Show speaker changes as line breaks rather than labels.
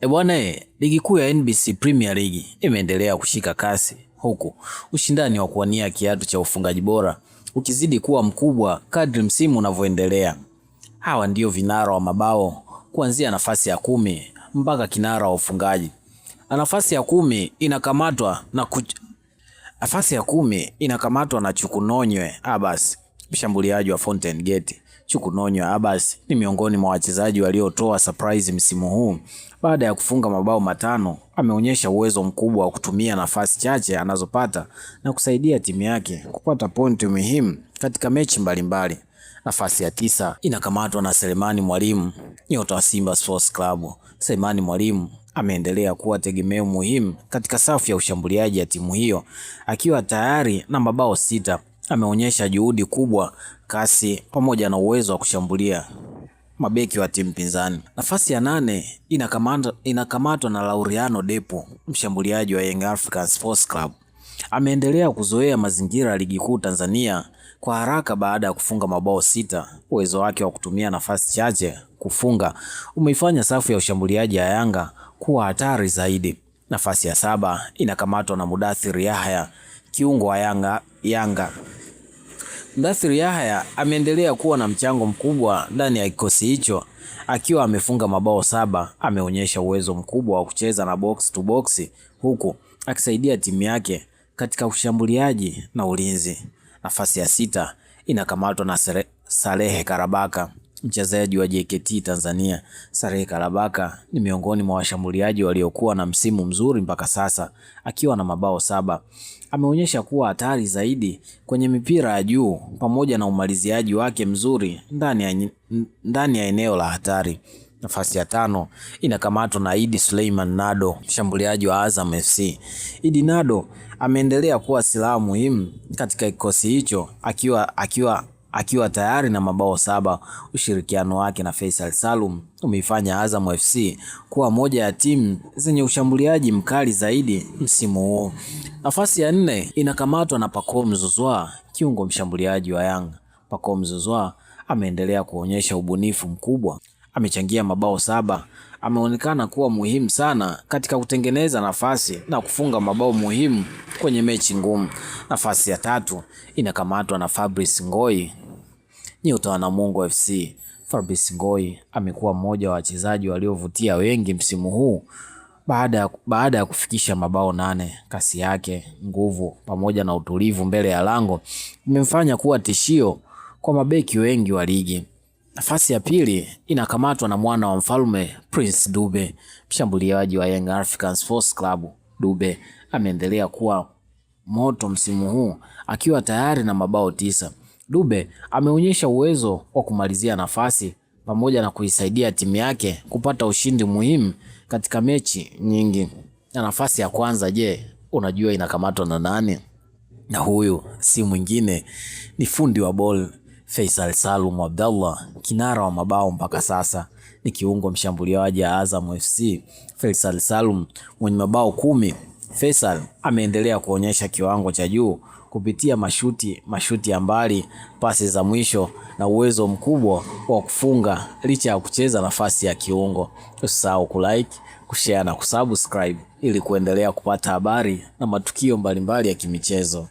Bwana, ligi kuu ya NBC Premier League imeendelea kushika kasi huku ushindani wa kuwania kiatu cha ufungaji bora ukizidi kuwa mkubwa kadri msimu unavyoendelea. Hawa ndio vinara wa mabao kuanzia nafasi ya 10 mpaka kinara wa ufungaji. Nafasi ya 10 inakamatwa na Chukunonywe Abbas, mshambuliaji wa Fountain Gate. Chukunonywe Abbas ni miongoni mwa wachezaji waliotoa surprise msimu huu. Baada ya kufunga mabao 5, ameonyesha uwezo mkubwa wa kutumia nafasi chache anazopata na kusaidia timu yake kupata pointi muhimu katika mechi mbalimbali. Nafasi ya 9 inakamatwa na Selemani Mwalimu, nyota wa Simba Sports Club. Selemani Mwalimu ameendelea kuwa tegemeo muhimu katika safu ya ushambuliaji ya timu hiyo, akiwa tayari na mabao 6. Ameonyesha juhudi kubwa, kasi pamoja na uwezo wa kushambulia mabeki wa timu pinzani. Nafasi ya 8 inakamatwa na Lauriano Depo, mshambuliaji wa Young Africans Sports Club. Ameendelea kuzoea mazingira ya ligi kuu Tanzania kwa haraka baada ya kufunga mabao 6. Uwezo wake wa kutumia nafasi chache kufunga umeifanya safu ya ushambuliaji ya Yanga kuwa hatari zaidi. Nafasi ya 7 inakamatwa na Mudathir Yahya, kiungo wa Yanga. Mudathir Yahya ameendelea kuwa na mchango mkubwa ndani ya kikosi hicho, akiwa amefunga mabao 7. Ameonyesha uwezo mkubwa wa kucheza na box to box huku akisaidia timu yake katika ushambuliaji na ulinzi. Nafasi ya 6 inakamatwa na Salehe Karabaka, mchezaji wa JKT Tanzania. Salehe Karabaka ni miongoni mwa washambuliaji waliokuwa na msimu mzuri mpaka sasa, akiwa na mabao 7. Ameonyesha kuwa hatari zaidi kwenye mipira ya juu pamoja na umaliziaji wake mzuri ndani ya eneo la hatari. Nafasi ya 5 inakamatwa na Idi Suleiman Nado, mshambuliaji wa Azam FC. Idi Nado ameendelea kuwa silaha muhimu katika kikosi hicho, akiwa tayari na mabao 7. Ushirikiano wake na Faisal Salum umeifanya Azam FC kuwa moja ya timu zenye ushambuliaji mkali zaidi msimu huu. Nafasi ya 4 inakamatwa na Pacome Zouzoua, kiungo mshambuliaji wa Yanga. Pacome Zouzoua ameendelea kuonyesha ubunifu mkubwa. Amechangia mabao 7. Ameonekana kuwa muhimu sana katika kutengeneza nafasi na kufunga mabao muhimu kwenye mechi ngumu. Nafasi ya 3 inakamatwa na Fabrice Ngoi, nyota wa Namungo FC. Fabrice Ngoi amekuwa mmoja wa wachezaji waliovutia wengi msimu huu baada ya kufikisha mabao 8. Kasi yake, nguvu pamoja na utulivu mbele ya lango imemfanya kuwa tishio kwa mabeki wengi wa ligi. Nafasi ya 2 inakamatwa na mwana wa mfalme Prince Dube, mshambuliaji wa Young Africans Sports Club. Dube ameendelea kuwa moto msimu huu akiwa tayari na mabao 9. Dube ameonyesha uwezo wa kumalizia nafasi pamoja na kuisaidia timu yake kupata ushindi muhimu katika mechi nyingi. Na nafasi ya kwanza, unajua inakamatwa na nani? Na huyu si mwingine, ni fundi wa ball Faisal Salum Abdallah, kinara wa mabao mpaka sasa. Ni kiungo mshambuliaji wa Azam FC. Faisal Salum mwenye mabao 10. Faisal ameendelea kuonyesha kiwango cha juu kupitia mashuti ya mbali, pasi za mwisho na uwezo mkubwa wa kufunga licha ya kucheza nafasi ya kiungo. Usisahau kulike, kushare na kusubscribe ili kuendelea kupata habari na matukio mbalimbali ya kimichezo.